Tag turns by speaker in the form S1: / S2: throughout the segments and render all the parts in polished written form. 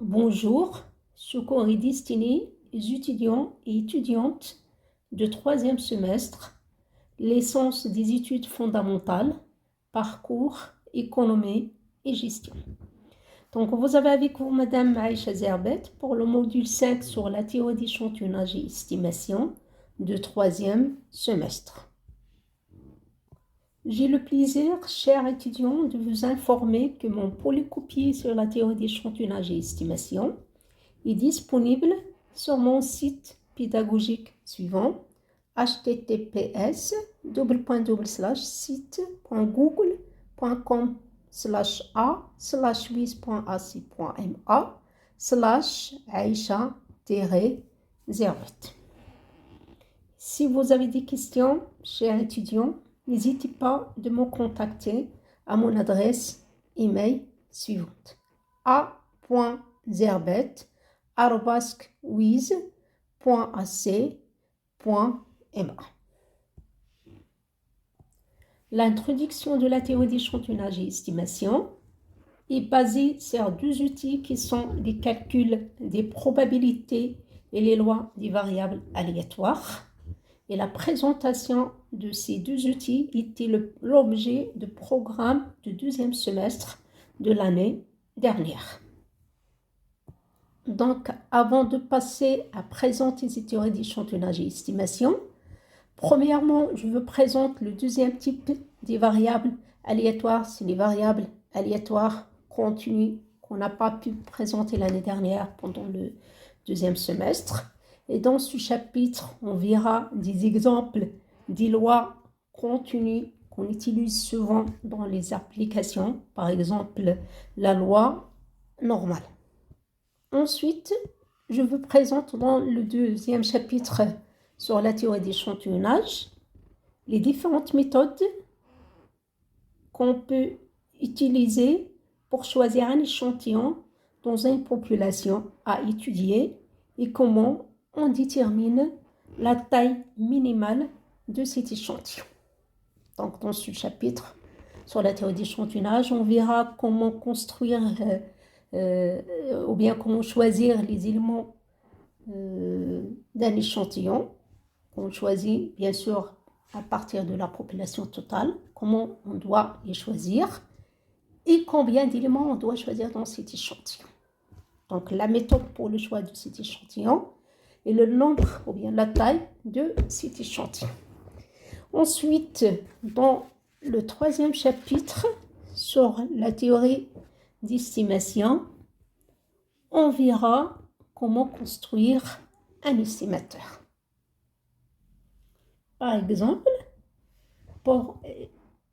S1: Bonjour, ce cours est destiné aux étudiants et étudiantes de troisième semestre, l'essence des études fondamentales, parcours, économie et gestion. Donc, vous avez avec vous Madame Aïcha Zerbet pour le module 5 sur la théorie d'échantillonnage et estimation de troisième semestre. J'ai le plaisir, chers étudiants, de vous informer que mon polycopier sur la théorie d'échantillonnage et estimation est disponible sur mon site pédagogique suivant https://site.google.com/a/wiz.ac.ma/aisha-zerbet. Si vous avez des questions, chers étudiants, n'hésitez pas de me contacter à mon adresse email suivante a.zerbet@wiz.ac.ma. L'introduction de la théorie d'échantillonnage et estimation est basée sur deux outils qui sont les calculs des probabilités et les lois des variables aléatoires. Et la présentation de ces deux outils était l'objet de programme du deuxième semestre de l'année dernière. Donc, avant de passer à présenter ces théories d'échantillonnage et estimation, premièrement, je vous présente le deuxième type des variables aléatoires. C'est les variables aléatoires continues qu'on n'a pas pu présenter l'année dernière pendant le deuxième semestre. Et dans ce chapitre, on verra des exemples des lois continues qu'on utilise souvent dans les applications. Par exemple, la loi normale. Ensuite, je vous présente dans le deuxième chapitre sur la théorie d'échantillonnage les différentes méthodes qu'on peut utiliser pour choisir un échantillon dans une population à étudier et comment on détermine la taille minimale de cet échantillon. Donc, dans ce chapitre sur la théorie d'échantillonnage, on verra comment construire ou bien comment choisir les éléments d'un échantillon. On choisit bien sûr à partir de la population totale, comment on doit les choisir et combien d'éléments on doit choisir dans cet échantillon. Donc, la méthode pour le choix de cet échantillon et le nombre ou bien la taille de cet échantillon. Ensuite, dans le troisième chapitre sur la théorie d'estimation, on verra comment construire un estimateur. Par exemple, pour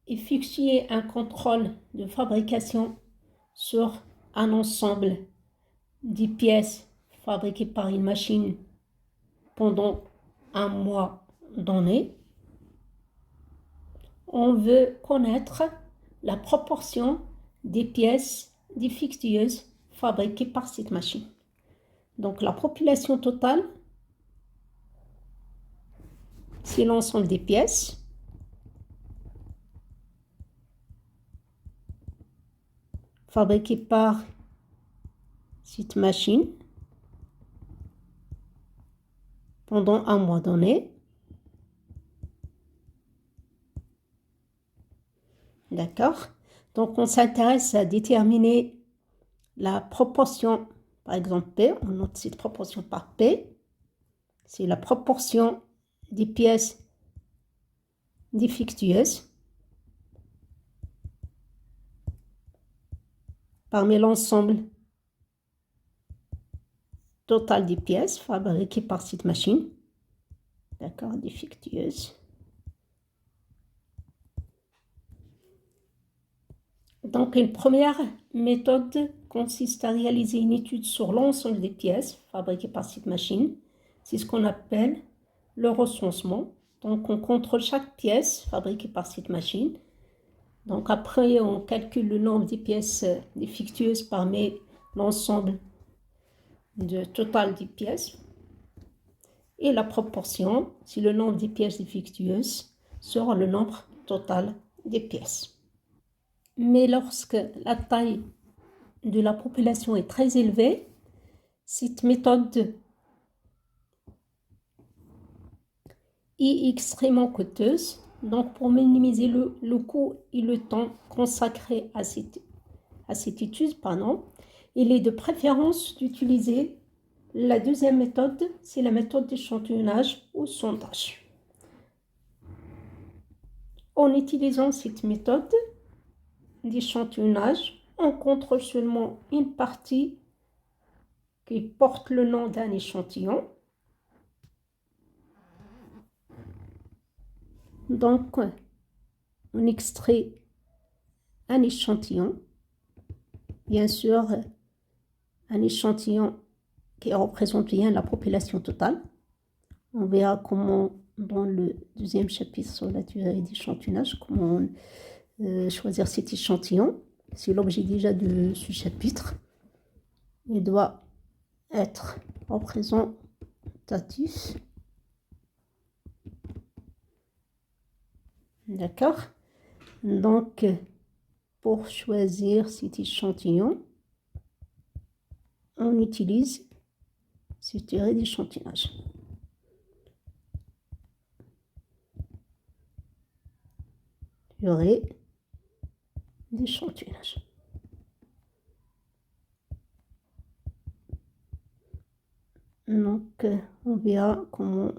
S1: effectuer un contrôle de fabrication sur un ensemble des pièces fabriquées par une machine pendant un mois donné, on veut connaître la proportion des pièces défectueuses fabriquées par cette machine. Donc la population totale, c'est l'ensemble des pièces fabriquées par cette machine pendant un mois donné. D'accord? Donc, on s'intéresse à déterminer la proportion, par exemple P, on note cette proportion par P, c'est la proportion des pièces défectueuses parmi l'ensemble total des pièces fabriquées par cette machine. D'accord, défectueuses. Donc, une première méthode consiste à réaliser une étude sur l'ensemble des pièces fabriquées par cette machine. C'est ce qu'on appelle le recensement. Donc, on contrôle chaque pièce fabriquée par cette machine. Donc, après, on calcule le nombre des pièces défectueuses parmi l'ensemble total des pièces. Et la proportion, c'est le nombre des pièces défectueuses sur le nombre total des pièces. Mais lorsque la taille de la population est très élevée, Cette méthode est extrêmement coûteuse. Donc, pour minimiser le coût et le temps consacré à cette étude, il est de préférence d'utiliser la deuxième méthode, c'est la méthode d'échantillonnage ou sondage. En utilisant cette méthode d'échantillonnage, on contrôle seulement une partie qui porte le nom d'un échantillon. Donc, on extrait un échantillon, bien sûr, un échantillon qui représente bien la population totale. On verra comment, dans le deuxième chapitre sur la théorie d'échantillonnage, comment choisir cet échantillon. C'est l'objet déjà de ce chapitre. Il doit être représentatif. D'accord? Donc, pour choisir cet échantillon, on utilise cette théorie d'échantillonnage. Théorie d'échantillonnage. Donc, on verra comment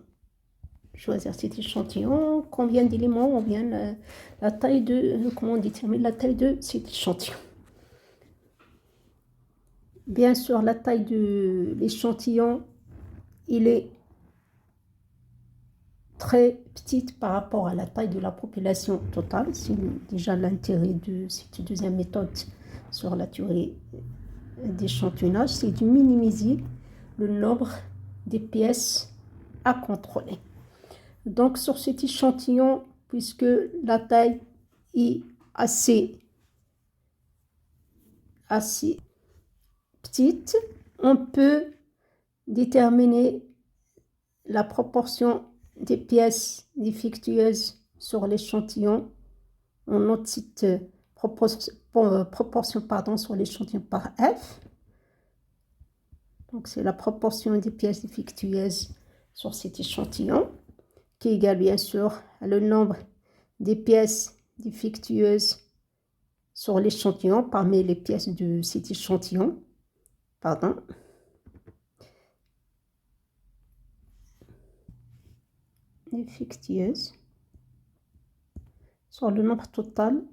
S1: choisir cet échantillon, combien d'éléments, ou bien la taille de, comment on détermine la taille de cet échantillon. Bien sûr, la taille de l'échantillon, il est très petite par rapport à la taille de la population totale. C'est déjà l'intérêt de cette deuxième méthode sur la théorie d'échantillonnage, c'est de minimiser le nombre des pièces à contrôler. Donc, sur cet échantillon, puisque la taille est assez petite, on peut déterminer la proportion des pièces défectueuses sur l'échantillon. On note cette proportion sur l'échantillon par F. Donc, c'est la proportion des pièces défectueuses sur cet échantillon, qui est égal, bien sûr, à le nombre des pièces défectueuses sur l'échantillon parmi les pièces de cet échantillon. Défectueuses sur le nombre total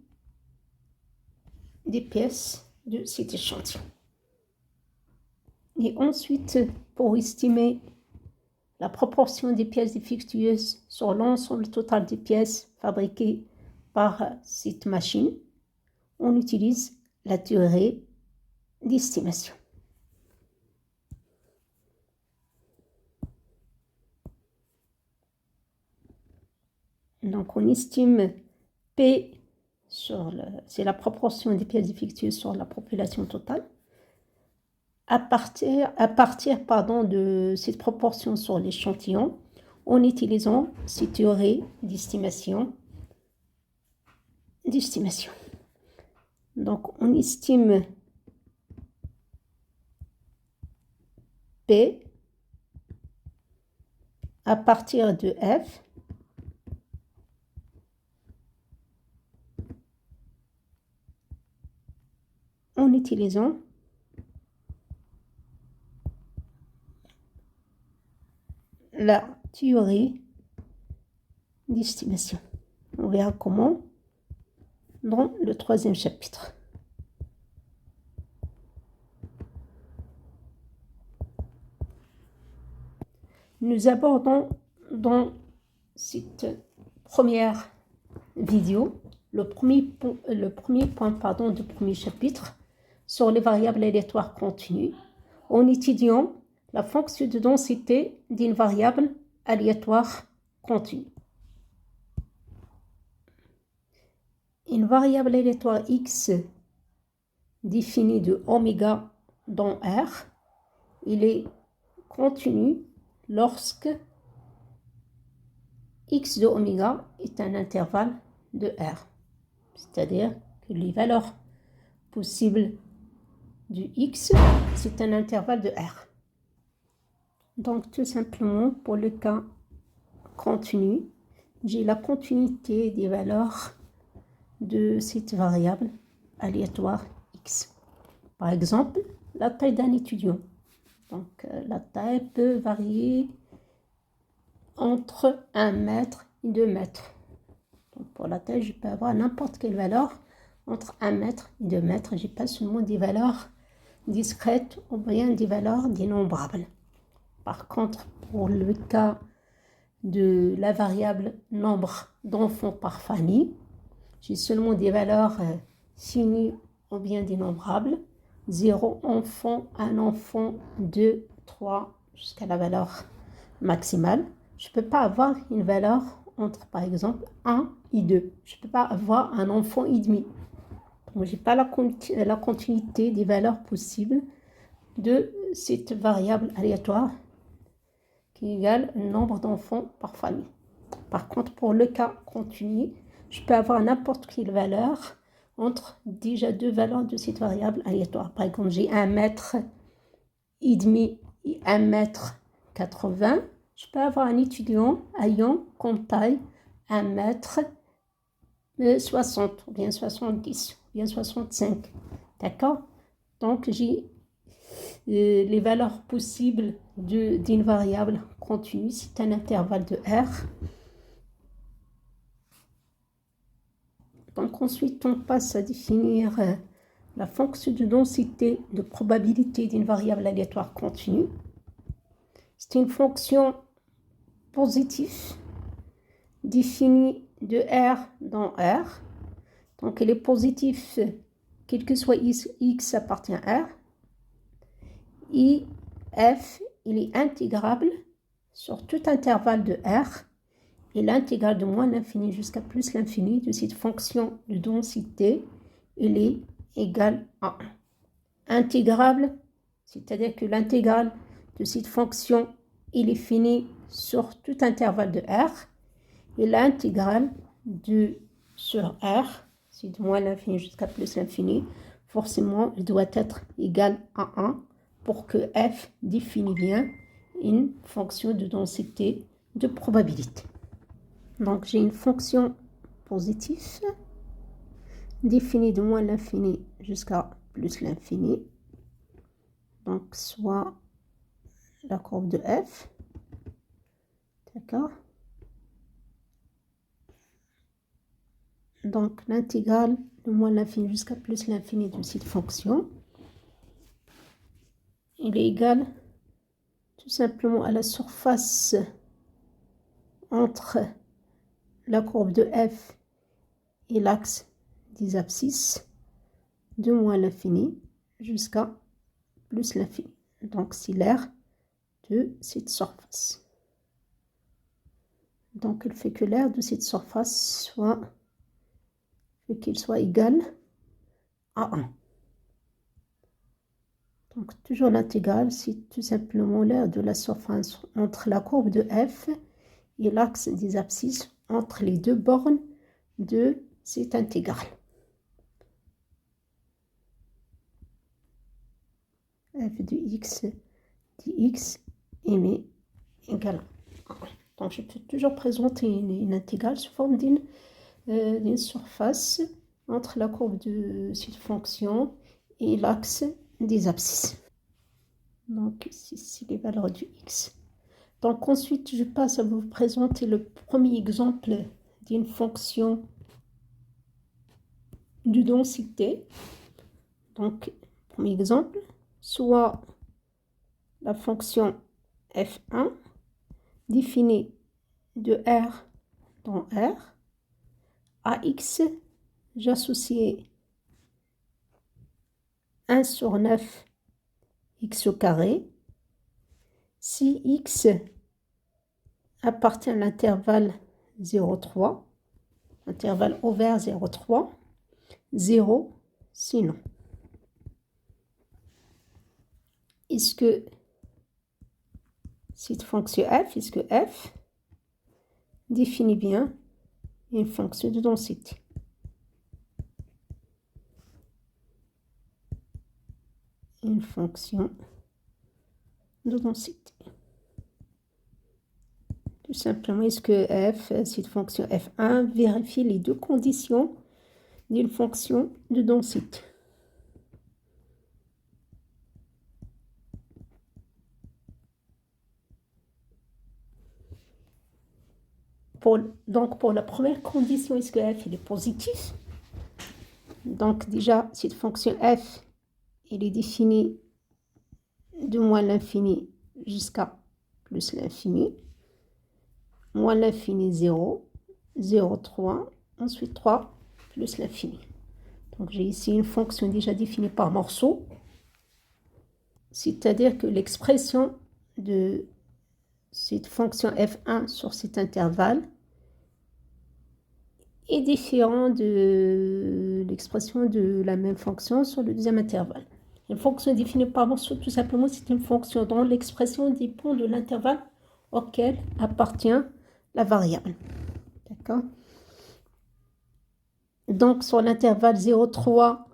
S1: des pièces de cet échantillon. Et ensuite, pour estimer la proportion des pièces défectueuses sur l'ensemble total des pièces fabriquées par cette machine, on utilise la théorie d'estimation. Donc, on estime P c'est la proportion des pièces défectueuses sur la population totale. À partir de cette proportion sur l'échantillon, en utilisant ces théories d'estimation. Donc, on estime P à partir de F en utilisant la théorie d'estimation. On verra comment dans le troisième chapitre. Nous abordons dans cette première vidéo le premier point du premier chapitre sur les variables aléatoires continues en étudiant la fonction de densité d'une variable aléatoire continue. Une variable aléatoire x définie de oméga dans R, il est continu lorsque x de oméga est un intervalle de R, c'est-à-dire que les valeurs possibles du x, c'est un intervalle de R. Donc, tout simplement, pour le cas continu, j'ai la continuité des valeurs de cette variable aléatoire x. Par exemple, la taille d'un étudiant. Donc, la taille peut varier entre 1 mètre et 2 mètres. Donc, pour la taille, je peux avoir n'importe quelle valeur entre 1 mètre et 2 mètres. Je n'ai pas seulement des valeurs discrètes ou bien des valeurs dénombrables. Par contre, pour le cas de la variable nombre d'enfants par famille, j'ai seulement des valeurs finies ou bien dénombrables. 0 enfant, 1 enfant, 2, 3, jusqu'à la valeur maximale. Je ne peux pas avoir une valeur entre, par exemple, 1 et 2. Je ne peux pas avoir un enfant et demi. Donc, je n'ai pas la continuité des valeurs possibles de cette variable aléatoire qui égale le nombre d'enfants par famille. Par contre, pour le cas continu, je peux avoir n'importe quelle valeur entre déjà deux valeurs de cette variable aléatoire. Par exemple, j'ai 1 mètre et demi et 1 mètre 80. Je peux avoir un étudiant ayant comme taille 1 mètre 60, ou bien 70, ou bien 65. D'accord? Donc, j'ai les valeurs possibles d'une variable continue. C'est un intervalle de R. Donc, ensuite, on passe à définir la fonction de densité de probabilité d'une variable aléatoire continue. C'est une fonction positive définie de R dans R. Donc, elle est positive, quel que soit x appartient à R. Et f, il est intégrable sur tout intervalle de R. Et l'intégrale de moins l'infini jusqu'à plus l'infini de cette fonction de densité, elle est égale à 1. Intégrable, c'est-à-dire que l'intégrale de cette fonction, il est fini sur tout intervalle de R. Et l'intégrale sur R, c'est de moins l'infini jusqu'à plus l'infini, forcément, il doit être égal à 1 pour que f définit bien une fonction de densité de probabilité. Donc, j'ai une fonction positive définie de moins l'infini jusqu'à plus l'infini. Donc, soit la courbe de f. D'accord? Donc, l'intégrale de moins l'infini jusqu'à plus l'infini de cette fonction, il est égal tout simplement à la surface entre la courbe de f et l'axe des abscisses de moins l'infini jusqu'à plus l'infini. Donc, c'est l'aire de cette surface. Donc, il fait que l'aire de cette surface qu'il soit égal à 1. Donc, toujours l'intégrale, c'est tout simplement l'aire de la surface entre la courbe de f et l'axe des abscisses entre les deux bornes de cette intégrale. F de x dx est égal à 1. Donc, je peux toujours présenter une intégrale sous forme d'une surface entre la courbe de cette fonction et l'axe des abscisses. Donc, ici, c'est les valeurs du x. Donc, ensuite, je passe à vous présenter le premier exemple d'une fonction de densité. Donc, premier exemple, soit la fonction f1 définie de R dans R. À x, j'associe 1 sur 9 x au carré. Si x appartient à l'intervalle 0,3, intervalle ouvert 0,3, 0, sinon. Est-ce que cette fonction f, est-ce que f définit bien une fonction de densité? Une fonction de densité. simplement, est-ce que f, cette fonction f1 vérifie les deux conditions d'une fonction de densité. Donc, pour la première condition, est-ce que f il est positif? Donc, déjà, cette fonction f, elle est définie de moins l'infini jusqu'à plus l'infini. Moins l'infini, 0, 0, 3, ensuite 3, plus l'infini. Donc, j'ai ici une fonction déjà définie par morceau. C'est-à-dire que l'expression de cette fonction f1 sur cet intervalle est différent de l'expression de la même fonction sur le deuxième intervalle. Une fonction définie par morceau, tout simplement, c'est une fonction dont l'expression dépend de l'intervalle auquel appartient la variable. D'accord? Donc, sur l'intervalle 0,3,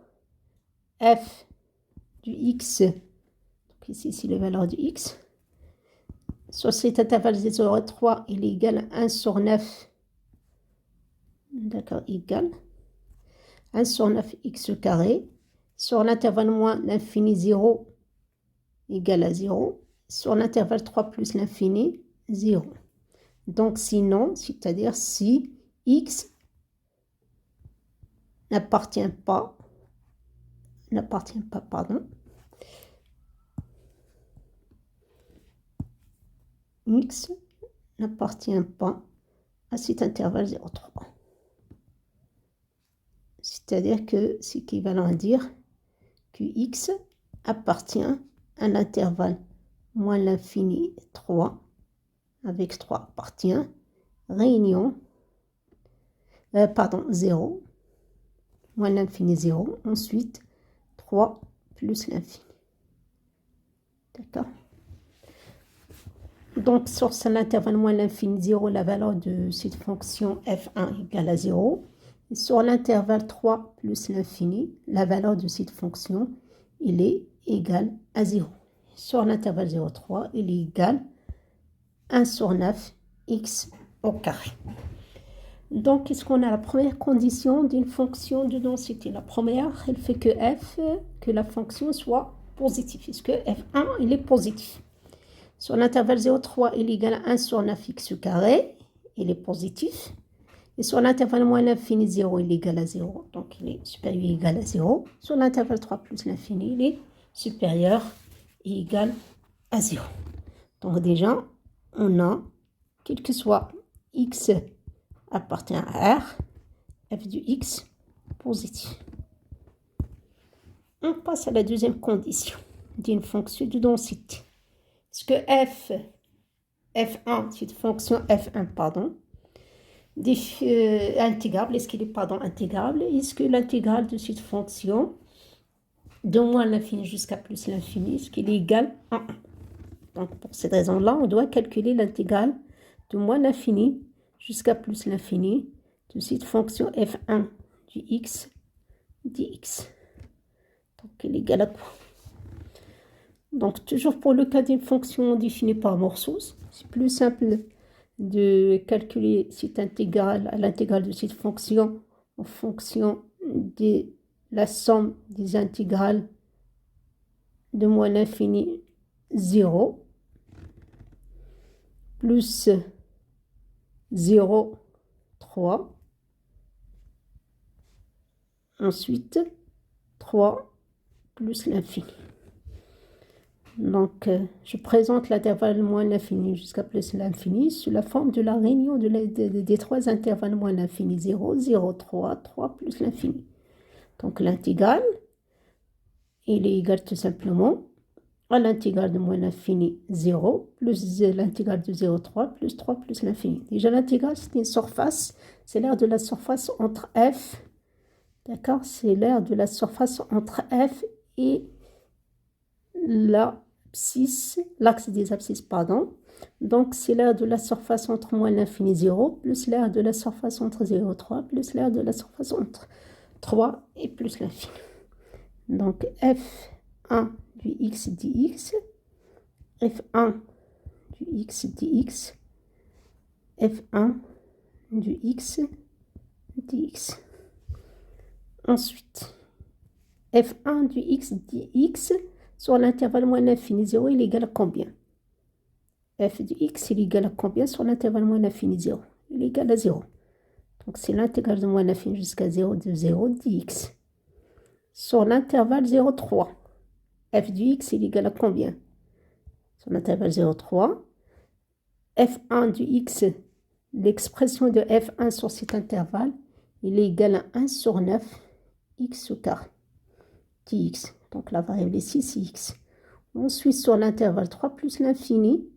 S1: f du x, donc ici, c'est la valeur du x. Sur cet intervalle 0,3, il est égal à 1 sur 9. D'accord, égal 1 sur 9 x carré. Sur l'intervalle moins l'infini 0 égal à 0. Sur l'intervalle 3 plus l'infini 0. Donc sinon, c'est-à-dire si x n'appartient pas, pardon, x n'appartient pas à cet intervalle 0,3. C'est-à-dire que c'est équivalent à dire que x appartient à l'intervalle moins l'infini 3, avec 3 appartient, réunion, 0, moins l'infini 0, ensuite 3 plus l'infini. D'accord? Donc, sur l'intervalle moins l'infini 0, la valeur de cette fonction f1 égale à 0. Et sur l'intervalle 3 plus l'infini, la valeur de cette fonction, il est égal à 0. Sur l'intervalle 0,3, il est égal à 1 sur 9 x au carré. Donc, qu'est-ce qu'on a? La première condition d'une fonction de densité. La première, elle fait que la fonction soit positive. Est-ce que f1, il est positif? Sur l'intervalle 0,3, il est égal à 1 sur 9x carré. Il est positif. Et sur l'intervalle moins l'infini 0, il est égal à 0. Donc, il est supérieur et égal à 0. Sur l'intervalle 3 plus l'infini, il est supérieur et égal à 0. Donc, déjà, on a, quel que soit x appartient à R, f du x positif. On passe à la deuxième condition d'une fonction de densité. Est-ce que f1, cette fonction f1, pardon, intégrable, est-ce qu'il est intégrable? Est-ce que l'intégrale de cette fonction de moins l'infini jusqu'à plus l'infini, est-ce qu'il est égal à 1? Donc pour cette raison-là, on doit calculer l'intégrale de moins l'infini jusqu'à plus l'infini de cette fonction f1 du x dx. Donc il est égal à quoi? Donc toujours pour le cas d'une fonction définie par morceaux, c'est plus simple de calculer cette intégrale à l'intégrale de cette fonction en fonction de la somme des intégrales de moins l'infini 0 plus 0, 3, ensuite 3 plus l'infini. Donc, je présente l'intervalle moins l'infini jusqu'à plus l'infini sous la forme de la réunion des trois intervalles moins l'infini 0, 0, 3, 3 plus l'infini. Donc, l'intégrale, il est égal tout simplement à l'intégrale de moins l'infini 0 plus l'intégrale de 0, 3 plus 3 plus l'infini. Déjà, l'intégrale, c'est une surface, c'est l'aire de la surface entre f, d'accord? C'est l'aire de la surface entre f et l'axe des abscisses, pardon. Donc, c'est l'aire de la surface entre moins l'infini 0 plus l'aire de la surface entre 0 et 3 plus l'aire de la surface entre 3 et plus l'infini. Donc, f1 du x dx, f1 du x dx f1 du x dx. Ensuite, f1 du x dx sur l'intervalle moins l'infini 0, il est égal à combien? F du x, il est égal à combien sur l'intervalle moins l'infini 0? Il est égal à 0. Donc, c'est l'intégrale de moins l'infini jusqu'à 0 de 0 dx. Sur l'intervalle 0,3, f du x, il est égal à combien? Sur l'intervalle 0,3, f1 du x, l'expression de f1 sur cet intervalle, il est égal à 1 sur 9 x au carré dx. Donc, la variable ici, c'est x. Ensuite, sur l'intervalle 3 plus l'infini,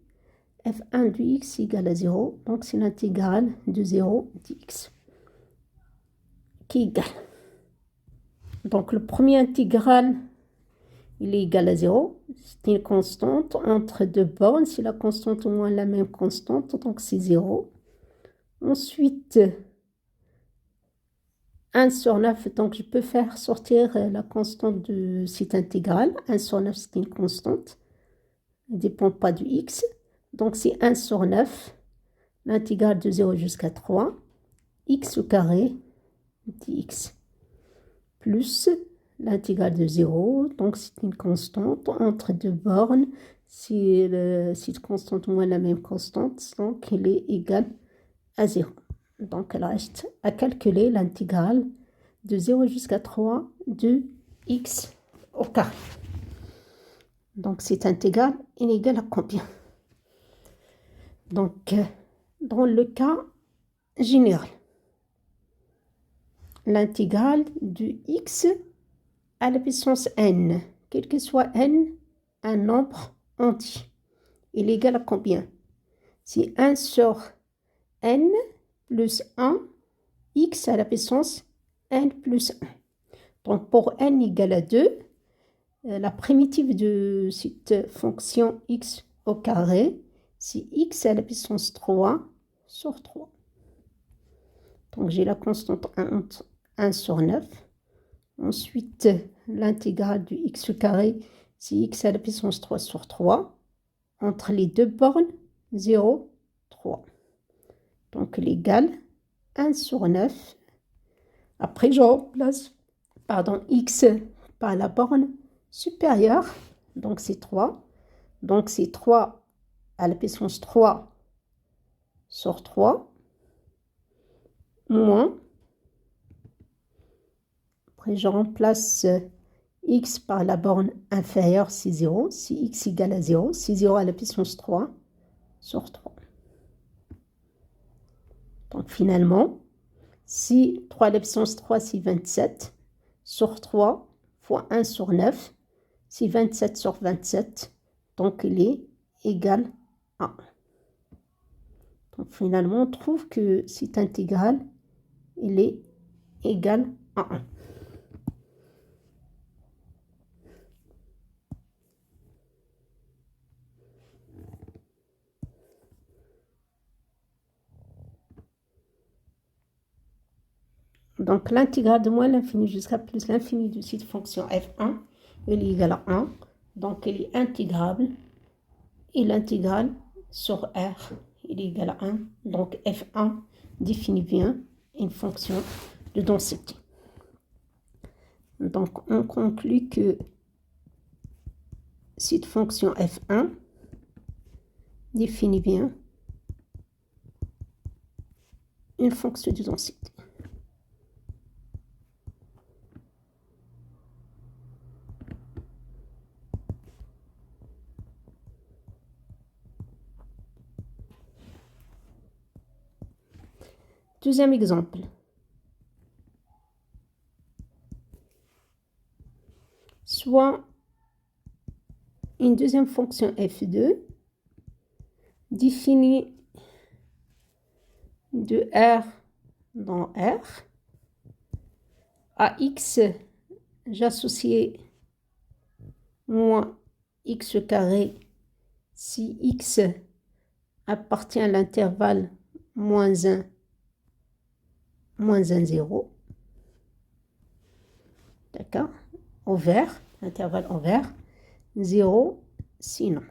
S1: f1 du x égale à 0. Donc, c'est l'intégrale de 0 dx qui est égal. Donc, le premier intégral, il est égal à 0. C'est une constante entre deux bornes. Si la constante au moins la même constante, donc c'est 0. Ensuite, 1 sur 9, donc je peux faire sortir la constante de cette intégrale. 1 sur 9, c'est une constante. Elle ne dépend pas du x. Donc, c'est 1 sur 9, l'intégrale de 0 jusqu'à 3, x au carré dx, plus l'intégrale de 0, donc c'est une constante entre deux bornes. Si cette constante moins la même constante, donc elle est égale à 0. Donc, elle reste à calculer l'intégrale de 0 jusqu'à 3 de x au carré. Donc, cette intégrale est égale à combien? Donc, dans le cas général, l'intégrale de x à la puissance n, quel que soit n, un nombre entier, il est égal à combien? C'est 1 sur n plus 1, x à la puissance n plus 1. Donc, pour n égale à 2, la primitive de cette fonction x au carré, c'est x à la puissance 3 sur 3. Donc, j'ai la constante 1 sur 9. Ensuite, l'intégrale du x au carré, c'est x à la puissance 3 sur 3. Entre les deux bornes, 0, 3. Donc, l'égal 1 sur 9. Après, je remplace x par la borne supérieure. Donc, c'est 3. Donc, c'est 3 à la puissance 3 sur 3. Moins. Après, je remplace x par la borne inférieure, c'est 0. Si x égale à 0, c'est 0 à la puissance 3 sur 3. Donc, finalement, si 3 à la puissance 3, c'est 27 sur 3 fois 1 sur 9, c'est 27 sur 27. Donc, il est égal à 1. Donc, finalement, on trouve que cette intégrale, il est égal à 1. Donc, l'intégrale de moins l'infini jusqu'à plus l'infini de cette fonction f1, elle est égale à 1. Donc, elle est intégrable. Et l'intégrale sur R, elle est égale à 1. Donc, f1 définit bien une fonction de densité. Donc, on conclut que cette fonction f1 définit bien une fonction de densité. Deuxième exemple. Soit une deuxième fonction f2 définie de R dans R. À x, j'associe moins x carré si x appartient à l'intervalle moins 1, 0. D'accord? Ouvert, intervalle ouvert. 0, sinon.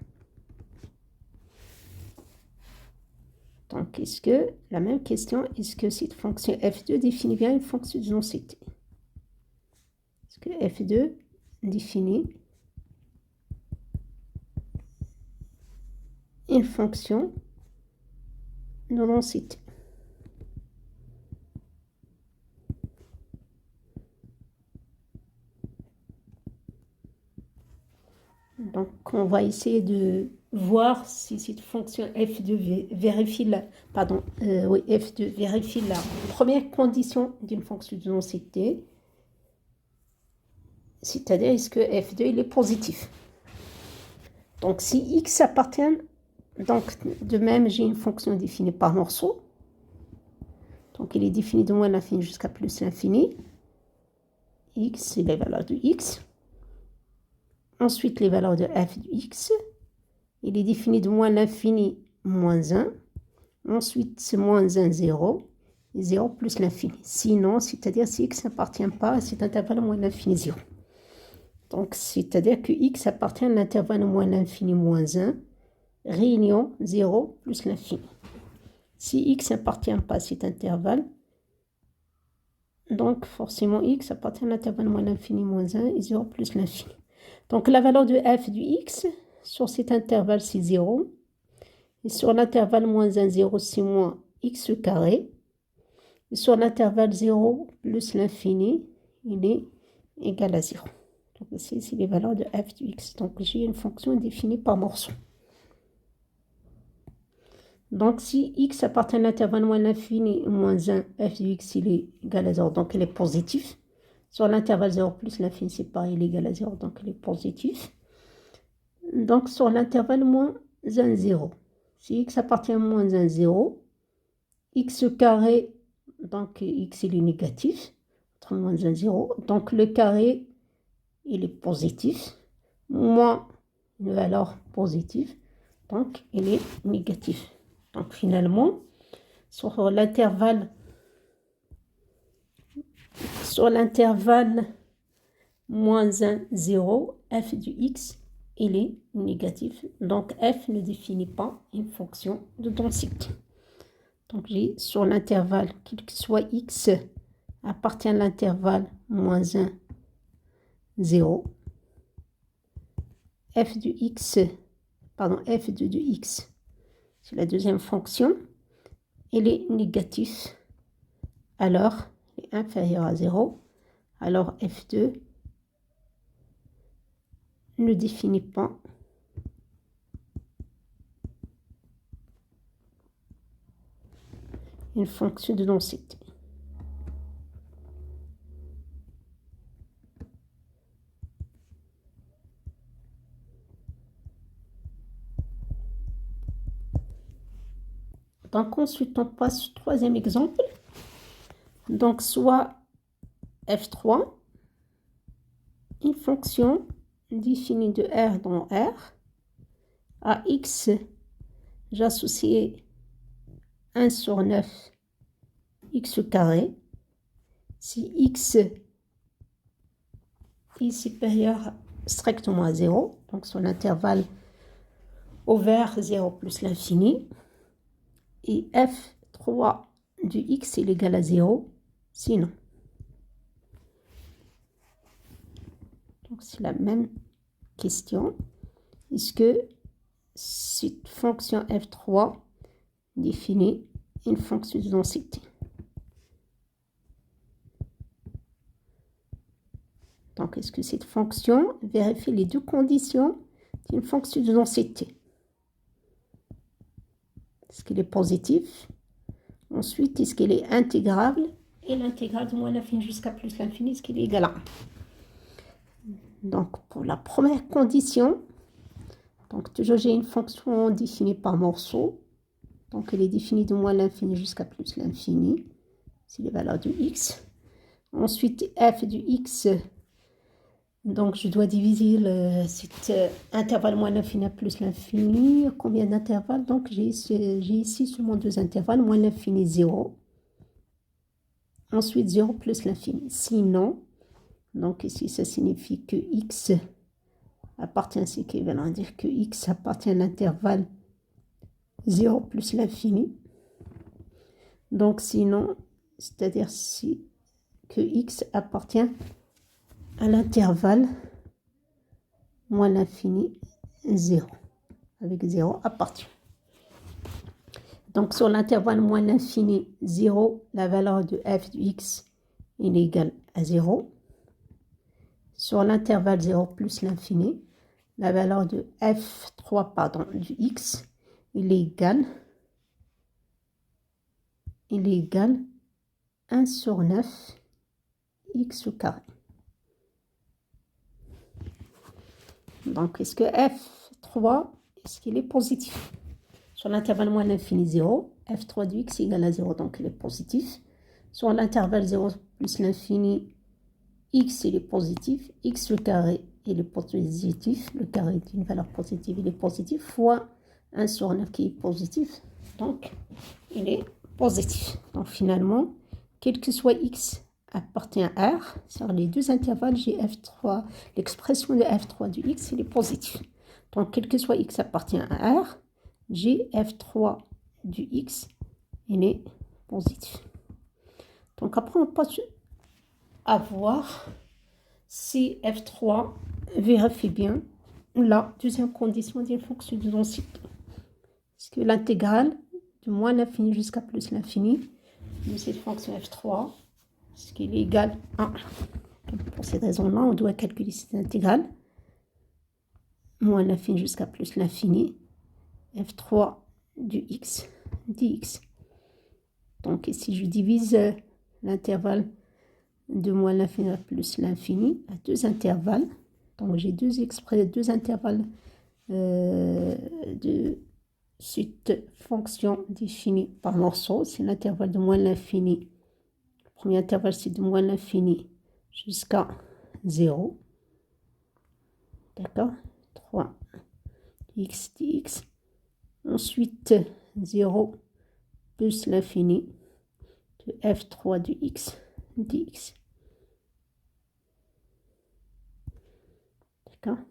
S1: Donc, est-ce que, la même question, est-ce que cette fonction f2 définit bien une fonction de non-cité? Est-ce que f2 définit une fonction de non-cité? Donc, on va essayer de voir si cette fonction f2 vérifie la, f2 vérifie la première condition d'une fonction de non-cité, c'est-à-dire est-ce que f2 il est positif. Donc, si x appartient, donc de même j'ai une fonction définie par morceau, donc il est défini de moins l'infini jusqu'à plus l'infini, x c'est les valeurs de x. Ensuite, les valeurs de f de x. Il est défini de moins l'infini moins 1. Ensuite, c'est moins 1, 0. Et 0 plus l'infini. Sinon, c'est-à-dire si x n'appartient pas à cet intervalle moins l'infini 0. Donc, c'est-à-dire que x appartient à l'intervalle moins l'infini moins 1, réunion 0 plus l'infini. Si x n'appartient pas à cet intervalle, donc forcément x appartient à l'intervalle moins l'infini moins 1 et 0 plus l'infini. Donc, la valeur de f du x, sur cet intervalle, c'est 0. Et sur l'intervalle moins 1, 0, c'est moins x carré. Et sur l'intervalle 0 plus l'infini, il est égal à 0. Donc, ici, c'est les valeurs de f du x. Donc, j'ai une fonction définie par morceau. Donc, si x appartient à l'intervalle moins l'infini moins 1, f du x, il est égal à 0. Donc, il est positif. Sur l'intervalle 0 plus l'infini, c'est pareil, il est égal à 0, donc il est positif. Donc, sur l'intervalle moins 1, 0. Si x appartient à moins 1, 0, x carré, donc x il est négatif, entre moins 1, 0. Donc, le carré, il est positif, moins une valeur positive, donc il est négatif. Donc, finalement, sur l'intervalle moins 1, 0, f du x, il est négatif. Donc, f ne définit pas une fonction de densité. Donc, j'ai sur l'intervalle, quel que soit x, appartient à l'intervalle moins 1, 0. f de x, c'est la deuxième fonction, il est négatif. Alors, il est inférieur à 0. Alors, f2 ne définit pas une fonction de densité. Donc, ensuite, on passe au troisième exemple. Donc, soit f3, une fonction définie de R dans R. À x, j'associe 1 sur 9 x carré. Si x est supérieur strictement à 0, donc sur l'intervalle ouvert 0 plus l'infini, et f3 du x est égal à 0, sinon. Donc c'est la même question. Est-ce que cette fonction f3 définit une fonction de densité? Donc, est-ce que cette fonction vérifie les deux conditions d'une fonction de densité? Est-ce qu'elle est positive? Ensuite, est-ce qu'elle est intégrable? Et l'intégrale de moins l'infini jusqu'à plus l'infini, est-ce qu'elle est égale à 1? Donc, pour la première condition, donc toujours j'ai une fonction définie par morceau. Donc, elle est définie de moins l'infini jusqu'à plus l'infini. C'est les valeurs de x. Ensuite, f de x. Donc, je dois diviser cet intervalle moins l'infini plus l'infini. Combien d'intervalles? Donc, j'ai ici seulement deux intervalles. Moins l'infini, 0. Ensuite, 0 plus l'infini. Sinon, donc ici, ça signifie que x appartient, c'est équivalent à dire que x appartient à l'intervalle 0 plus l'infini. Donc sinon, c'est-à-dire si que x appartient à l'intervalle moins l'infini 0, avec 0 appartient. Donc sur l'intervalle moins l'infini 0, la valeur de f de x est égale à 0. Sur l'intervalle 0 plus l'infini, la valeur de f3 du x il est égal 1 sur 9 x au carré. Donc, est-ce que f3, est-ce qu'il est positif? Sur l'intervalle moins l'infini 0, f3 du x est égal à 0, donc il est positif. Sur l'intervalle 0 plus l'infini, x il est positif, x au carré il est positif, le carré d'une valeur positive il est positif, fois 1 sur 9 qui est positif, donc il est positif. Donc finalement, quel que soit x appartient à R, sur les deux intervalles, j'ai f3, l'expression de f3 du x, il est positif. Donc, quel que soit x appartient à R, j'ai f3 du x, il est positif. Donc, après, on peut avoir si f3 vérifie bien la deuxième condition d'une fonction de densité. Est-ce que l'intégrale de moins l'infini jusqu'à plus l'infini de cette fonction f3, ce qui est égal à 1. Pour cette raison-là, on doit calculer cette intégrale. Moins l'infini jusqu'à plus l'infini. f3 du x dx. Donc ici, je divise l'intervalle de moins l'infini à plus l'infini à deux intervalles. Donc j'ai deux intervalles de cette fonction définie par morceau. C'est l'intervalle de moins l'infini. Premier intervalle, c'est de moins l'infini jusqu'à 0. D'accord? 3 x dx. Ensuite, 0 plus l'infini de f3 du x dx. D'accord?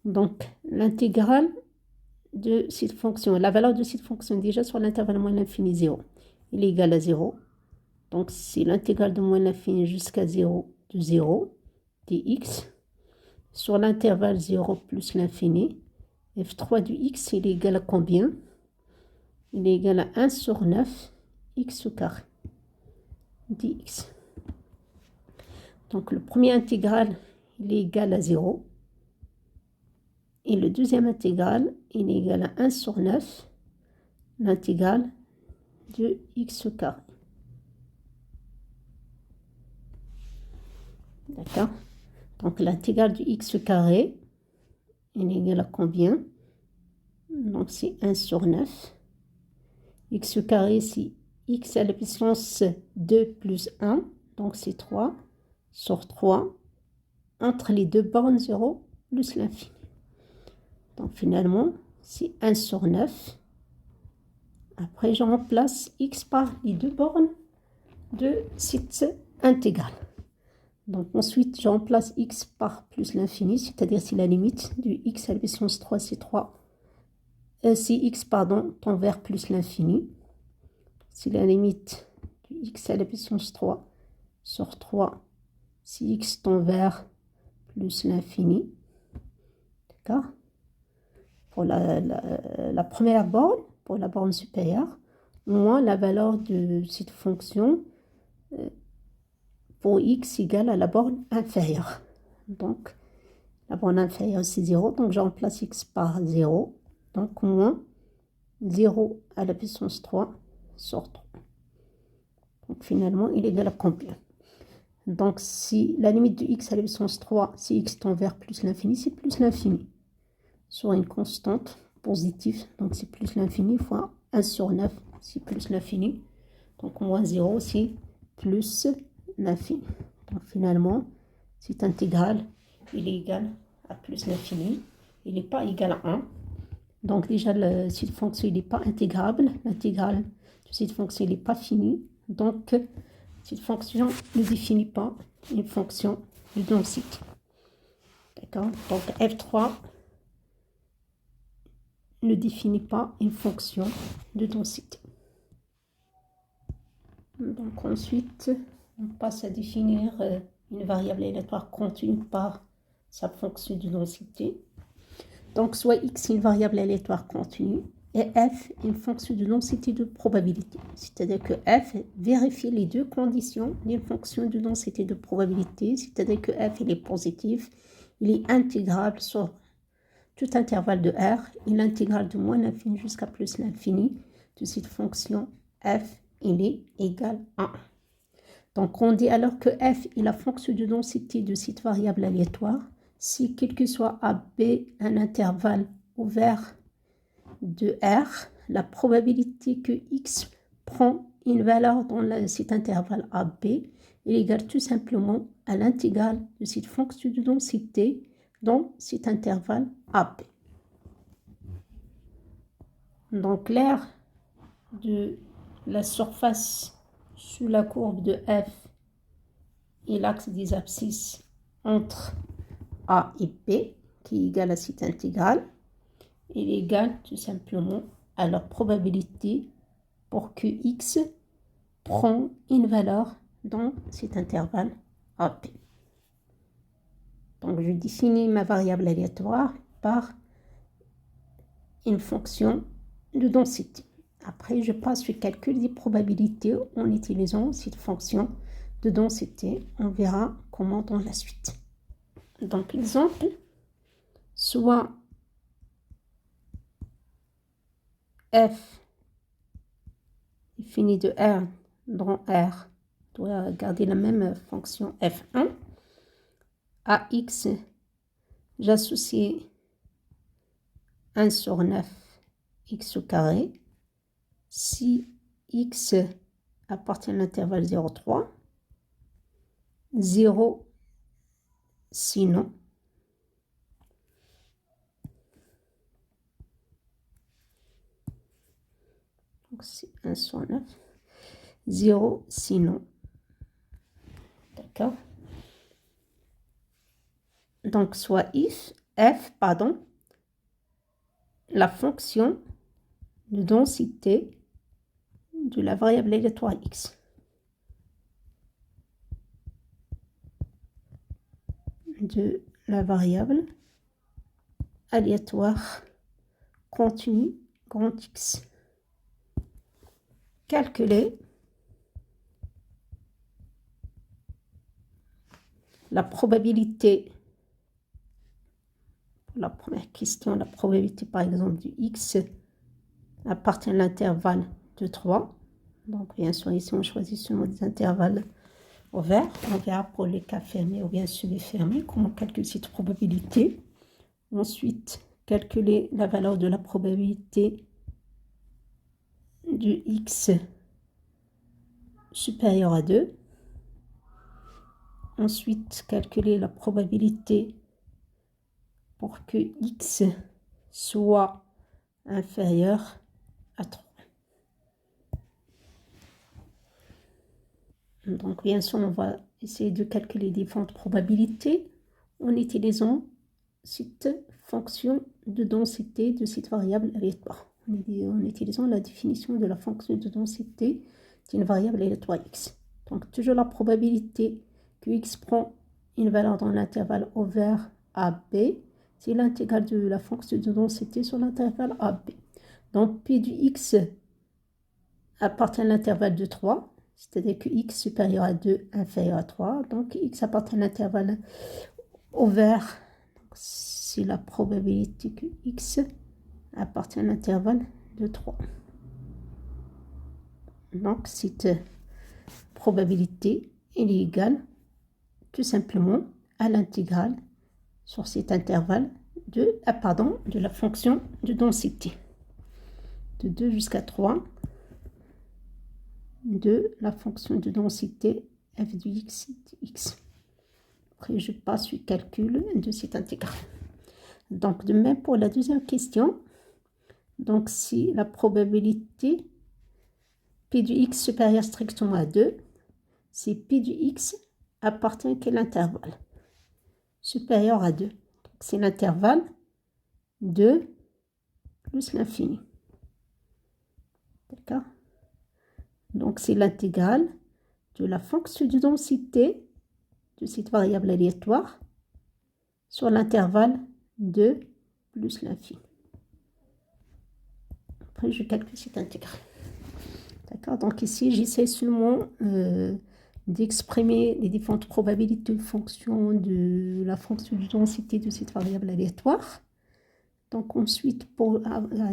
S1: Donc, l'intégrale de cette fonction, la valeur de cette fonction déjà sur l'intervalle moins l'infini 0, il est égal à 0. Donc, c'est l'intégrale de moins l'infini jusqu'à 0 de 0 dx. Sur l'intervalle 0 plus l'infini, f3 du x, il est égal à combien? Il est égal à 1 sur 9 x au carré dx. Donc, le premier intégral, il est égal à 0. Et le deuxième intégral, il est égal à 1 sur 9 l'intégrale de x au carré. D'accord? Donc, l'intégrale du x au carré, il est égal à combien? Donc, c'est 1 sur 9. X au carré, c'est x à la puissance 2 plus 1. Donc, c'est 3 sur 3. Entre les deux bornes, 0 plus l'infini. Donc, finalement, c'est 1 sur 9. Après, je remplace x par les deux bornes de cette intégrale. Donc ensuite, je remplace x par plus l'infini, c'est-à-dire si la limite du x à la puissance 3, c'est 3. Si x, tend vers plus l'infini. Si la limite du x à la puissance 3 sur 3, si x tend vers plus l'infini. D'accord? Pour la première borne, pour la borne supérieure, moins la valeur de cette fonction pour x égale à la borne inférieure. Donc, la borne inférieure, c'est 0. Donc, je remplace x par 0. Donc, moins 0 à la puissance 3 sur 3. Donc, finalement, il est égal à combien? Donc, si la limite de x à la puissance 3, si x tend vers plus l'infini, c'est plus l'infini. Sur une constante positive. Donc, c'est plus l'infini fois 1 sur 9, c'est plus l'infini. Donc, moins 0, c'est plus l'infini. Donc, finalement, cette intégrale, il est égal à plus l'infini. Il n'est pas égal à 1. Donc, déjà, cette fonction, il n'est pas intégrable. L'intégrale de cette fonction, il n'est pas fini. Donc, cette fonction ne définit pas une fonction de densité. D'accord? Donc, f3 ne définit pas une fonction de densité. Donc ensuite, on passe à définir une variable aléatoire continue par sa fonction de densité. Donc soit x est une variable aléatoire continue et f est une fonction de densité de probabilité. C'est-à-dire que f vérifie les deux conditions d'une fonction de densité de probabilité, c'est-à-dire que f il est positif, il est intégrable sur tout intervalle de R et l'intégrale de moins l'infini jusqu'à plus l'infini de cette fonction f il est égal à 1. Donc on dit alors que f est la fonction de densité de cette variable aléatoire si quel que soit AB un intervalle ouvert de R, la probabilité que x prend une valeur dans cet intervalle AB est égale tout simplement à l'intégrale de cette fonction de densité dans cet intervalle AB. Donc l'aire de la surface sous la courbe de f et l'axe des abscisses entre A et P, qui est égal à cette intégrale, est égal tout simplement à la probabilité pour que x prend une valeur dans cet intervalle AP. Donc je définis ma variable aléatoire par une fonction de densité. Après, je passe au calcul des probabilités en utilisant cette fonction de densité. On verra comment dans la suite. Donc, exemple, soit f défini de R dans R, on doit garder la même fonction f1. À x, j'associe 1 sur 9 x au carré. Si x appartient à l'intervalle 0,3, 0 sinon. Donc c'est 1 sur 9. 0 sinon. D'accord. Donc soit f, la fonction de densité de la variable aléatoire x. De la variable aléatoire continue grand X. Calculer la probabilité, pour la première question, la probabilité par exemple du X appartient à l'intervalle de 3. Donc bien sûr ici on choisit seulement des intervalles ouverts. On verra pour les cas fermés ou bien semi-fermés comment calculer cette probabilité. Ensuite, calculer la valeur de la probabilité du X supérieur à 2. Ensuite, calculer la probabilité pour que X soit inférieur à 3. Donc, bien sûr, on va essayer de calculer différentes probabilités en utilisant cette fonction de densité de cette variable aléatoire. En utilisant la définition de la fonction de densité d'une variable aléatoire X. Donc, toujours la probabilité que X prend une valeur dans l'intervalle ouvert AB, c'est l'intégrale de la fonction de densité sur l'intervalle AB. Donc, P du X appartient à l'intervalle de 3, c'est-à-dire que X supérieur à 2, inférieur à 3. Donc, X appartient à l'intervalle ouvert. C'est la probabilité que X appartient à l'intervalle de 3. Donc, cette probabilité est égale tout simplement à l'intégrale sur cet intervalle de la fonction de densité. De 2 jusqu'à 3 de la fonction de densité f de x de x. Après, je passe au calcul de cette intégrale. Donc, de même pour la deuxième question. Donc, si la probabilité P du x supérieur strictement à 2, si P du x appartient à quel intervalle? Supérieur à 2. Donc, c'est l'intervalle 2 plus l'infini. D'accord? Donc, c'est l'intégrale de la fonction de densité de cette variable aléatoire sur l'intervalle 2 plus l'infini. Après, je calcule cette intégrale. D'accord? Donc ici, j'essaie seulement d'exprimer les différentes probabilités de fonction de la fonction de densité de cette variable aléatoire. Donc ensuite,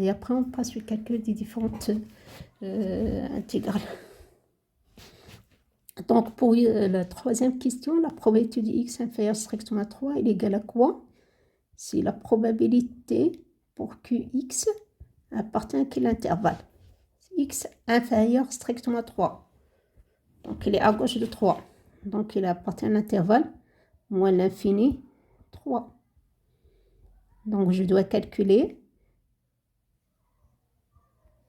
S1: et après, on passe au calcul des différentes intégrales. Donc pour la troisième question, la probabilité de x inférieure strictement à 3 est égale à quoi? C'est la probabilité pour que x appartient à quel intervalle? X inférieur strictement à 3. Donc il est à gauche de 3. Donc il appartient à l'intervalle moins l'infini 3. Donc je dois calculer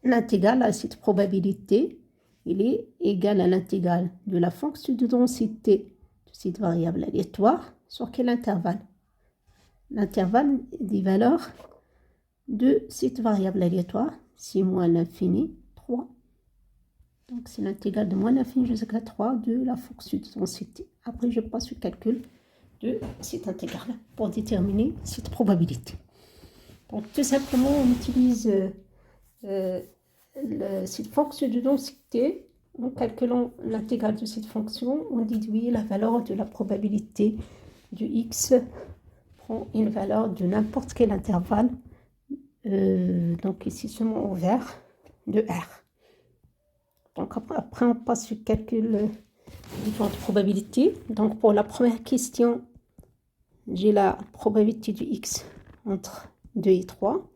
S1: l'intégrale à cette probabilité. Il est égal à l'intégrale de la fonction de densité de cette variable aléatoire sur quel intervalle? L'intervalle des valeurs de cette variable aléatoire, c'est moins l'infini 3. Donc c'est l'intégrale de moins l'infini jusqu'à 3 de la fonction de densité. Après je passe au calcul de cette intégrale pour déterminer cette probabilité. Donc tout simplement on utilise cette fonction de densité. En calculant l'intégrale de cette fonction, on déduit la valeur de la probabilité de x prend une valeur de n'importe quel intervalle. Donc ici seulement au vert de R. Donc après on passe au calcul des différentes probabilités. Donc pour la première question, j'ai la probabilité de x entre 2 et 3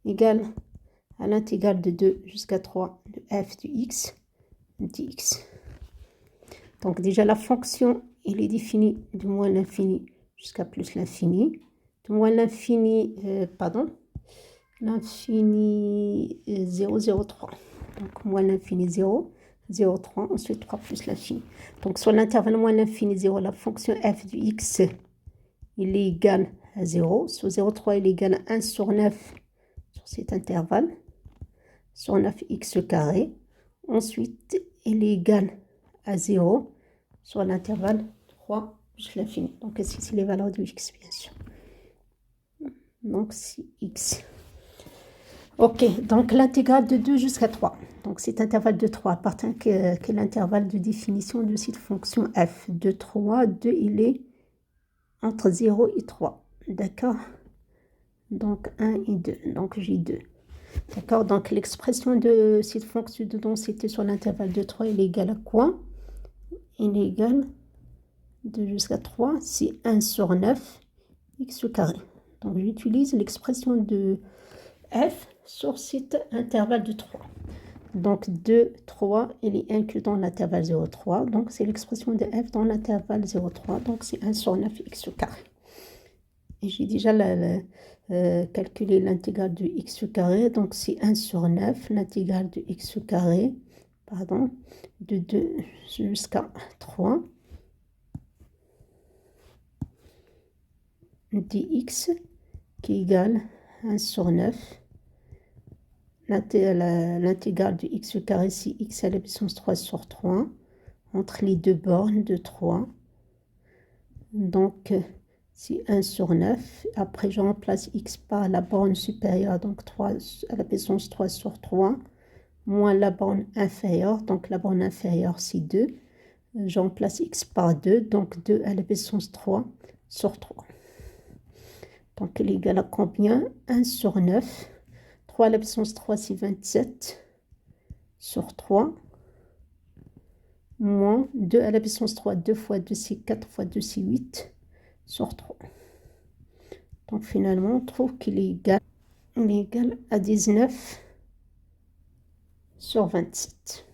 S1: égale à l'intégrale de 2 jusqu'à 3 de f de x dx. Donc déjà la fonction, elle est définie de moins l'infini jusqu'à plus l'infini. De moins l'infini, l'infini 0, 0, 3. Donc moins l'infini 0, 0, 3, ensuite 3 plus l'infini. Donc sur l'intervalle moins l'infini 0, la fonction f de x, il est égal à 0. Sur 0, 3, il est égal à 1 sur 9 sur cet intervalle, sur 9x carré. Ensuite, il est égal à 0 sur l'intervalle 3 plus l'infini. Donc ici, c'est les valeurs de x, bien sûr. Donc c'est x. Ok, donc l'intégrale de 2 jusqu'à 3. Donc cet intervalle de 3 appartient à l'intervalle de définition de cette fonction f. De 3, 2, il est entre 0 et 3. D'accord? Donc 1 et 2. Donc j'ai 2. D'accord? Donc l'expression de cette fonction de densité sur l'intervalle de 3, il est égal à quoi? Il est égal 2 jusqu'à 3, c'est 1 sur 9 x carré. Donc j'utilise l'expression de f sur cet intervalle de 3. Donc 2, 3, il est inclus dans l'intervalle 0, 3. Donc c'est l'expression de f dans l'intervalle 0, 3. Donc c'est 1 sur 9 x carré. Et j'ai déjà calculé l'intégrale de x carré. Donc c'est 1 sur 9, l'intégrale de x carré, de 2 jusqu'à 3. Dx qui égale 1 sur 9. L'intégrale de x carré, c'est x à la puissance 3 sur 3, entre les deux bornes de 3. Donc, c'est 1 sur 9. Après, je remplace x par la borne supérieure, donc 3 à la puissance 3 sur 3, moins la borne inférieure. Donc, la borne inférieure, c'est 2. Je remplace x par 2, donc 2 à la puissance 3 sur 3. Donc, il est égal à combien? 1 sur 9. 3 à la puissance 3, c'est 27 sur 3. Moins 2 à la puissance 3, 2 fois 2, c'est 4 fois 2, c'est 8 sur 3. Donc, finalement, on trouve qu'il est égal à 19 sur 27.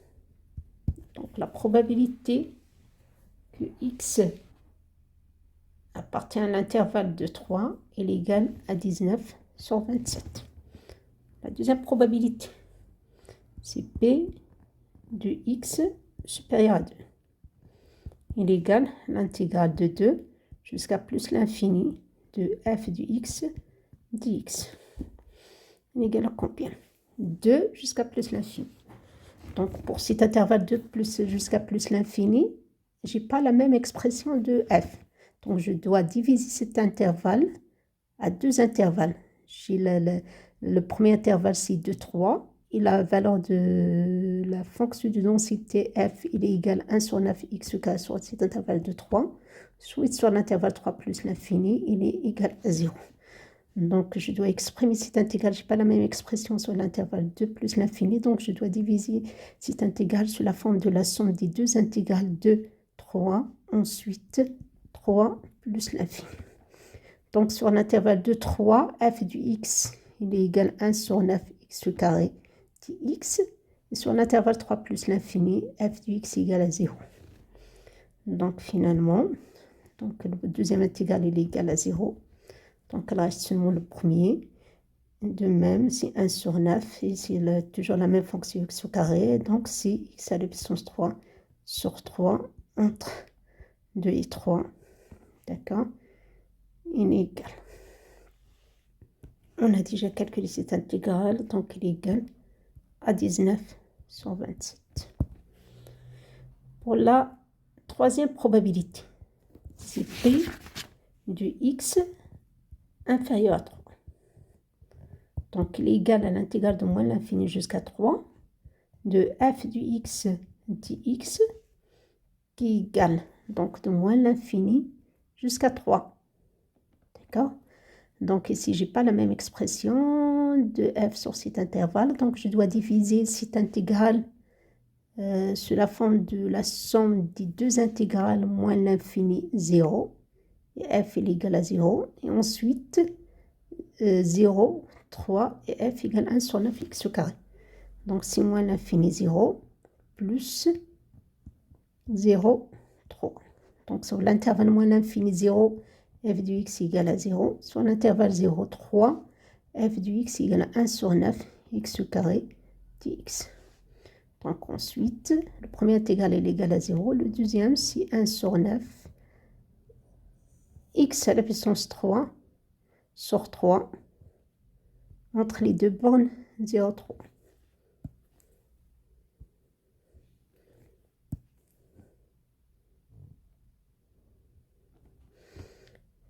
S1: Donc, la probabilité que x appartient à l'intervalle de 3 est égale à 19 sur 27. La deuxième probabilité, c'est P de x supérieur à 2. Il est égal à l'intégrale de 2 jusqu'à plus l'infini de f de x dx. Il est égal à combien? 2 jusqu'à plus l'infini. Donc, pour cet intervalle 2 plus jusqu'à plus l'infini, je n'ai pas la même expression de f. Donc, je dois diviser cet intervalle à deux intervalles. J'ai le premier intervalle, c'est 2, 3. Et la valeur de la fonction de densité f, il est égal à 1 sur 9 x carré sur cet intervalle de 3. Soit sur l'intervalle 3 plus l'infini, il est égal à 0. Donc, je dois exprimer cet intégral. Je n'ai pas la même expression sur l'intervalle 2 plus l'infini. Donc, je dois diviser cet intégral sous la forme de la somme des deux intégrales 2, 3. Ensuite, 3 plus l'infini. Donc, sur l'intervalle 2, 3, f du x, il est égal à 1 sur 9 x carré dx. Et sur l'intervalle 3 plus l'infini, f du x est égal à 0. Donc, finalement, le deuxième intégral, il est égal à 0. Donc, il reste seulement le premier. De même, c'est 1 sur 9. Et c'est toujours la même fonction x au carré. Donc, c'est x à la puissance 3 sur 3 entre 2 et 3. D'accord? Il est égal. On a déjà calculé cette intégrale. Donc, il est égal à 19 sur 27. Pour la troisième probabilité, c'est P de x inférieur à 3. Donc, il est égal à l'intégrale de moins l'infini jusqu'à 3 de f du x dx qui est égal donc de moins l'infini jusqu'à 3. D'accord? Donc, ici, je n'ai pas la même expression de f sur cet intervalle. Donc, je dois diviser cette intégrale sous la forme de la somme des deux intégrales moins l'infini 0. Et f est égal à 0. Et ensuite, 0, 3 et f égale 1 sur 9 x au carré. Donc, c'est moins l'infini 0 plus 0, 3. Donc, sur l'intervalle moins l'infini 0, f du x égale à 0. Sur l'intervalle 0, 3, f du x égale à 1 sur 9 x au carré dx. Donc, ensuite, le premier intégral est égal à 0. Le deuxième, c'est 1 sur 9 x à la puissance 3 sur 3 entre les deux bornes 0, 3.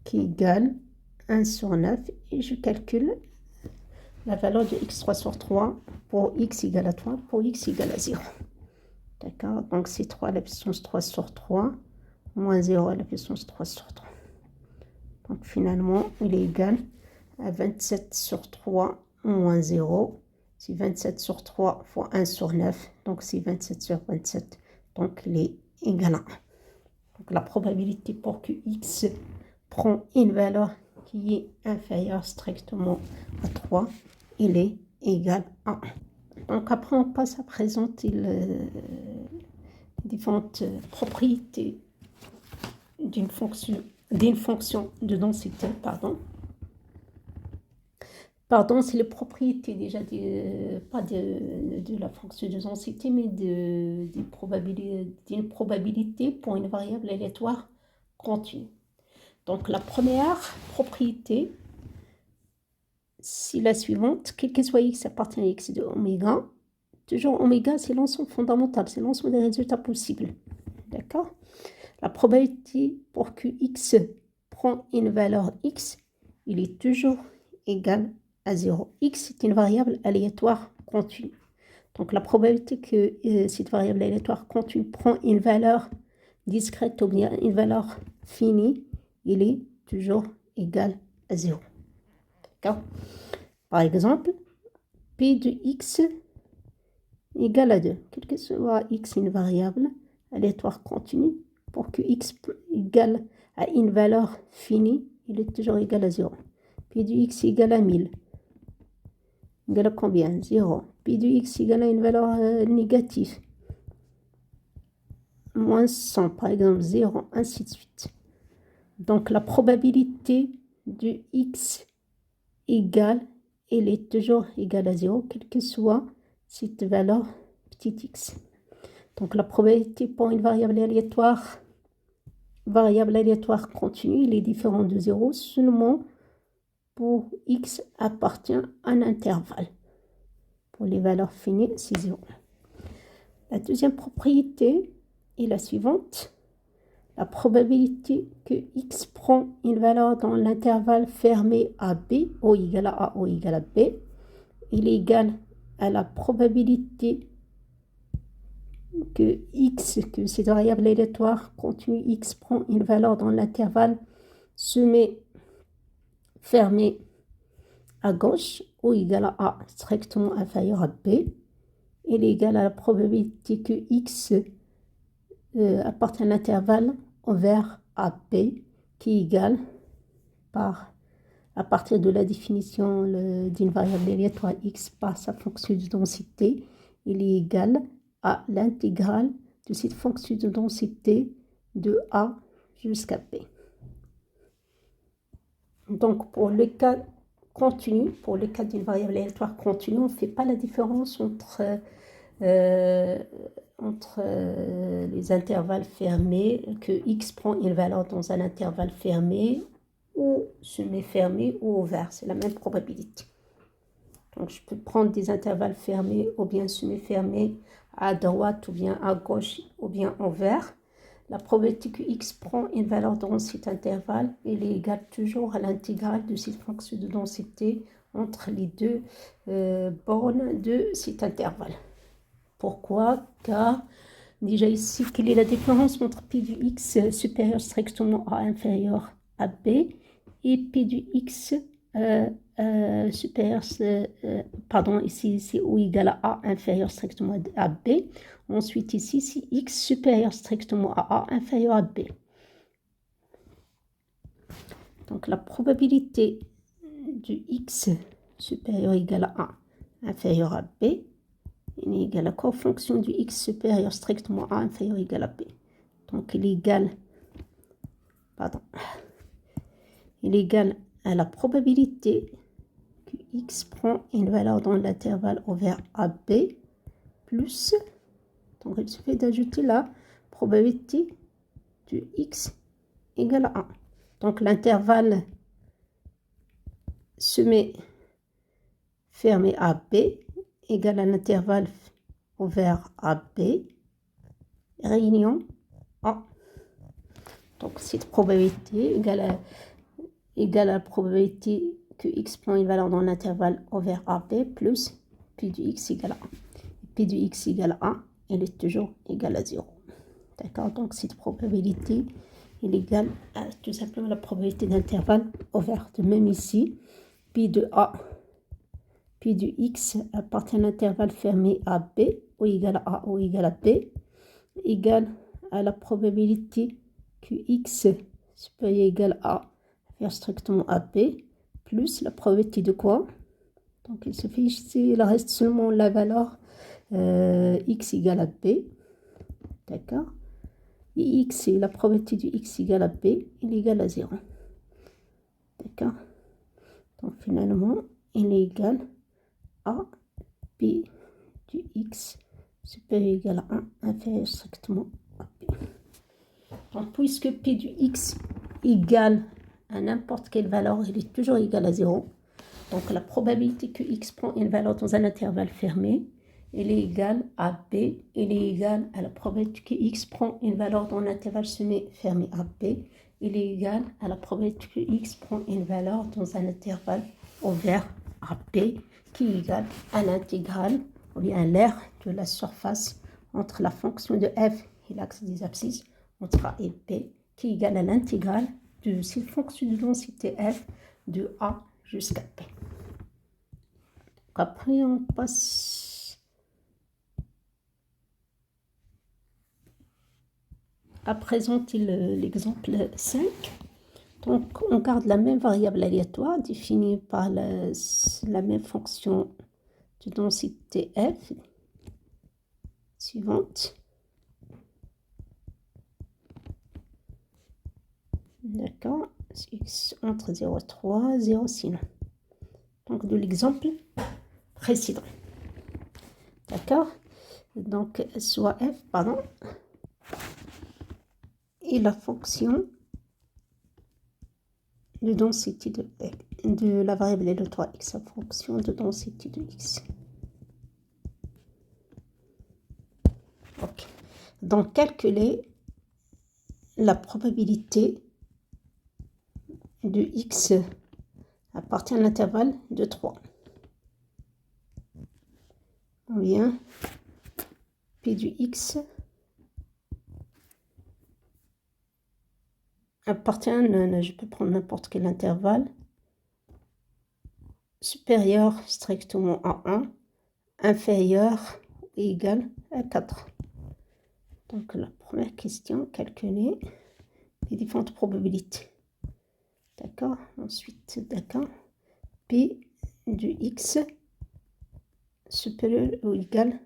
S1: Qui égale 1 sur 9 et je calcule la valeur de x3 sur 3 pour x égale à 3 pour x égale à 0. D'accord? Donc c'est 3 à la puissance 3 sur 3 moins 0 à la puissance 3 sur 3. Donc finalement, il est égal à 27 sur 3 moins 0. C'est 27 sur 3 fois 1 sur 9. Donc c'est 27 sur 27. Donc il est égal à 1. Donc la probabilité pour que x prend une valeur qui est inférieure strictement à 3, il est égal à 1. Donc après, on passe à présenter les différentes propriétés d'une fonction de densité. Pardon, c'est les propriétés déjà, pas de la fonction de densité, mais d'une probabilité pour une variable aléatoire continue. Donc, la première propriété, c'est la suivante. Quel que soit x appartient à x de oméga. Toujours oméga, c'est l'ensemble fondamental, c'est l'ensemble des résultats possibles. D'accord? La probabilité pour que x prend une valeur x, il est toujours égal à 0. X est une variable aléatoire continue. Donc, la probabilité que cette variable aléatoire continue prend une valeur discrète ou bien une valeur finie, il est toujours égal à 0. D'accord? Par exemple, P de x égale à 2. Quel que soit x une variable aléatoire continue, pour que x égale à une valeur finie, il est toujours égal à 0. P de x égale à 1000. Égale à combien? 0. P de x égale à une valeur négative. Moins 100, par exemple, 0, ainsi de suite. Donc, la probabilité de x égale, elle est toujours égale à 0, quelle que soit cette valeur petit x. Donc, la probabilité pour une variable aléatoire continue, il est différent de 0 seulement pour x appartient à un intervalle. Pour les valeurs finies, c'est 0. La deuxième propriété est la suivante. La probabilité que x prend une valeur dans l'intervalle fermé à b, o égale à a, o égale à b, il est égal à la probabilité que x, que cette variable aléatoire continue x prend une valeur dans l'intervalle semé fermé à gauche, o égale à a strictement inférieur à b, il est égal à la probabilité que x appartient à l'intervalle ouvert à b, qui est égal à partir de la définition d'une variable aléatoire x par sa fonction de densité, il est égal à l'intégrale de cette fonction de densité de a jusqu'à b. Donc, pour le cas continu, pour le cas d'une variable aléatoire continue, on ne fait pas la différence entre les intervalles fermés, que x prend une valeur dans un intervalle fermé ou semi-fermé ou ouvert. C'est la même probabilité. Donc, je peux prendre des intervalles fermés ou bien semi-fermés à droite ou bien à gauche ou bien ouvert. La probabilité que x prend une valeur dans cet intervalle, elle est égale toujours à l'intégrale de cette fonction de densité entre les deux bornes de cet intervalle. Pourquoi? Car déjà ici, quelle est la différence entre p du x supérieur strictement à inférieur à b et p du x supérieur, pardon, ici c'est o égale à a inférieur strictement à b. Ensuite ici, c'est x supérieur strictement à a inférieur à b. Donc la probabilité du x supérieur égal à a inférieur à b est égale à quoi? Fonction du x supérieur strictement à inférieur égal à b. Donc il est égal, il est égal à la probabilité que x prend une valeur dans l'intervalle ouvert à b plus, donc il suffit d'ajouter la probabilité du x égale à 1. Donc l'intervalle semé fermé à b égale à l'intervalle ouvert à b réunion a. Donc cette probabilité égale à la probabilité que x prend une valeur dans l'intervalle ouvert à b plus p du x égale à 1. P du x égale à 1, elle est toujours égale à 0. D'accord? Donc cette probabilité est égale à tout simplement la probabilité d'intervalle ouvert. De même ici, P de A, P du x appartient à l'intervalle fermé à B, O égale à A, O égale à B, égale à la probabilité que x supérieur égal à vers strictement à B, plus la probabilité de quoi? Donc il suffit ici, il reste seulement la valeur x égale à B, d'accord? Et x, et la probabilité du x égale à b, il est égal à 0. D'accord? Donc finalement, il est égal à p du x supérieur ou égal à 1 inférieur strictement à p. Donc puisque p du x égale à n'importe quelle valeur, il est toujours égal à 0. Donc la probabilité que x prend une valeur dans un intervalle fermé, elle est égale à b, elle est égale à la probabilité que x prend une valeur dans l'intervalle semi-fermé à b, elle est égale à la probabilité que x prend une valeur dans un intervalle ouvert à b, qui est égale à l'intégrale, ou bien à l'aire de la surface entre la fonction de f et l'axe des abscisses, entre a et b, qui est égale à l'intégrale de cette fonction de densité f de a jusqu'à p. Après, on passe à présenter l'exemple 5. Donc, on garde la même variable aléatoire définie par la même fonction de densité f suivante. D'accord, x entre 0,3 et 0,6. Donc, de l'exemple précédent. D'accord? Donc, soit f, pardon, et la fonction de densité de la variable aléatoire x, la fonction de densité de x. Donc, calculer la probabilité de x appartient à l'intervalle de 3. Ou bien P du x appartient, je peux prendre n'importe quel intervalle, supérieur strictement à 1, inférieur ou égal à 4. Donc la première question, calculer les différentes probabilités. D'accord? Ensuite, d'accord, P du x supérieur ou égal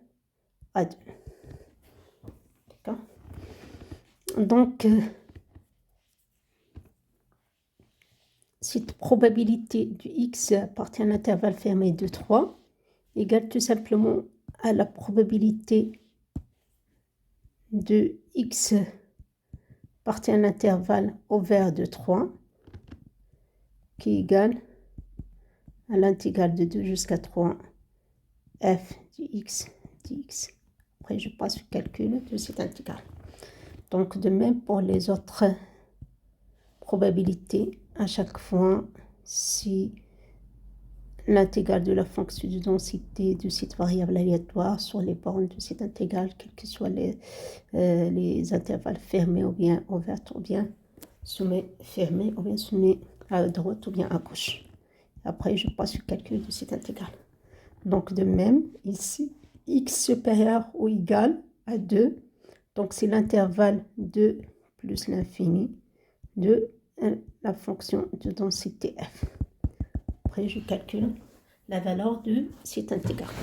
S1: à 2. D'accord? Donc, cette probabilité du x appartient à l'intervalle fermé de 3 égale tout simplement à la probabilité de x appartient à l'intervalle ouvert de 3 qui est égal à l'intégrale de 2 jusqu'à 3 f du x dx. Après, je passe au calcul de cette intégrale. Donc, de même pour les autres probabilités, à chaque fois, si l'intégrale de la fonction de densité de cette variable aléatoire sur les bornes de cette intégrale, quels que soient les intervalles fermés ou bien ouverts ou bien semi-fermés ou bien semi à droite ou bien à gauche. Après, je passe au calcul de cette intégrale. Donc, de même, ici, x supérieur ou égal à 2. Donc, c'est l'intervalle 2 plus l'infini de la fonction de densité f. Après, je calcule la valeur de cette intégrale.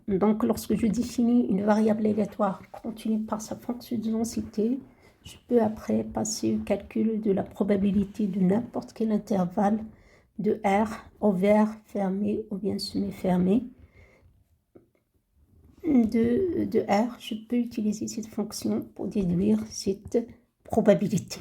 S1: Donc, lorsque je définis une variable aléatoire continue par sa fonction de densité, je peux après passer au calcul de la probabilité de n'importe quel intervalle de R ouvert, fermé ou bien semi-fermé. De R, je peux utiliser cette fonction pour déduire cette probabilité.